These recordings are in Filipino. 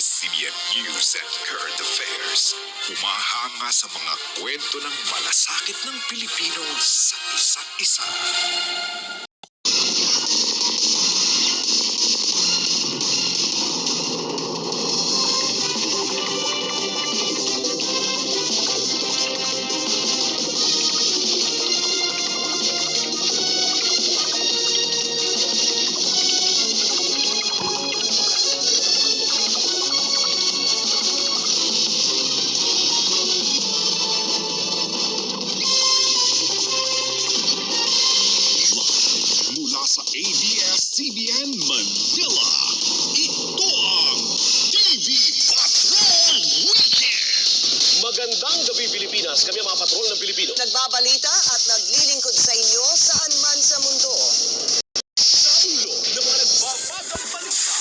ABS-CBN News and Current Affairs. Humahanga sa mga kwento ng malasakit ng Pilipino sa isa't isa. Sa ABS-CBN Manila, ito ang TV Patrol Weekend! Magandang gabi Pilipinas, kami ang mga patrol ng Pilipino. Nagbabalita at naglilingkod sa inyo saan man sa mundo. Sa ulo ng mga nagbabagang balita.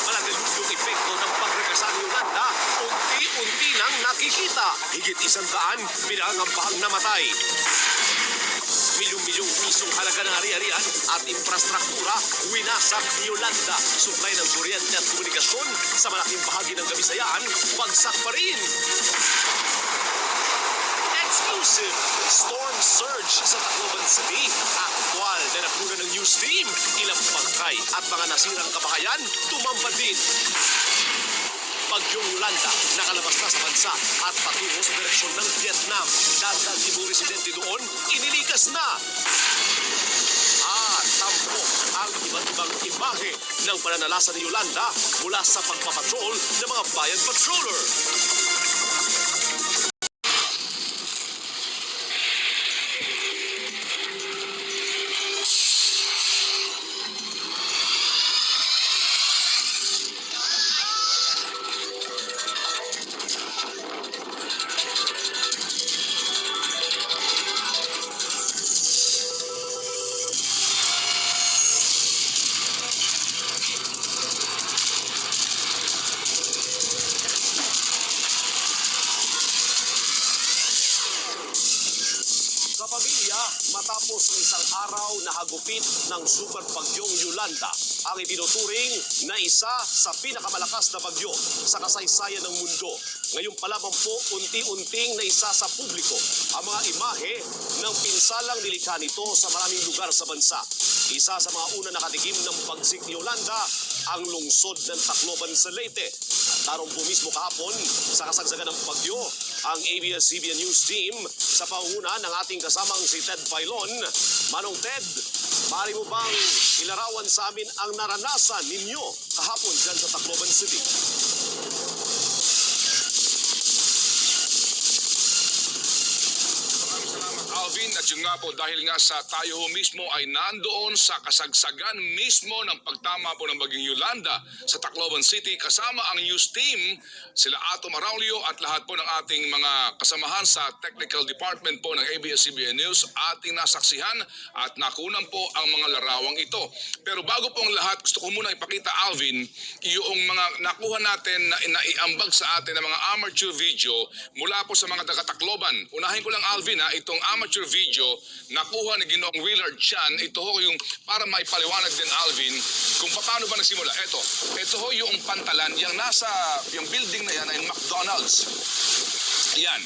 Malalalugyong epekto ng pagregresa ni Yolanda, unti-unti nang nakikita. Higit 100 pinangambahang namatay. Milyong-milyong pisong halaga ng ari-arian at infrastruktura winasak ni Yolanda. Supply ng kuryente at komunikasyon sa malaking bahagi ng Kabisayaan, bagsak pa rin. Exclusive storm surge sa Tacloban City. Aktwal na nakuna ng news team. Ilang bangkay at mga nasirang kabahayan tumambad din. Bagyong Yolanda nakalabas na sa bansa at patungo sa direksyon ng Vietnam. Dahil Cebu residente doon, inilikas na. At tampok ang iba't ibang imahe ng pananalasa ni Yolanda mula sa pagpapatrol ng mga bayan patroller. Sa pamilya, matapos isang araw na hagupit ng super bagyong Yolanda, ang itinuturing na isa sa pinakamalakas na bagyo sa kasaysayan ng mundo. Ngayon pa lamang po, unti-unting naisa sa publiko ang mga imahe ng pinsalang nilikha nito sa maraming lugar sa bansa. Isa sa mga una nakatigim ng pagsik ni Yolanda, ang lungsod ng Tacloban sa Leyte. At darong po mismo kahapon sa kasagsagan ng bagyo, ang ABS-CBN News Team sa pangunguna ng ating kasamang si Ted Pailon. Manong Ted, maaari mo bang ilarawan sa amin ang naranasan ninyo kahapon dyan sa Tacloban City? Alvin, at yun nga po dahil nga sa tayo ho mismo ay nandoon sa kasagsagan mismo ng pagtama po ng Bagyong Yolanda sa Tacloban City kasama ang news team, sila Ato Maraulio at lahat po ng ating mga kasamahan sa technical department po ng ABS-CBN News ating nasaksihan at nakunan po ang mga larawang ito. Pero bago po ang lahat, gusto ko muna ipakita Alvin yung mga nakuha natin na naiambag sa atin ng mga amateur video mula po sa mga taga-Tacloban. Unahin ko lang Alvin itong amateur video nakuha ni Ginoong Willard Chan. Ito ho yung para maipaliwanag din Alvin kung paano ba nagsimula. Ito ho yung pantalan, yung nasa yung building na yan ay McDonald's. Yan.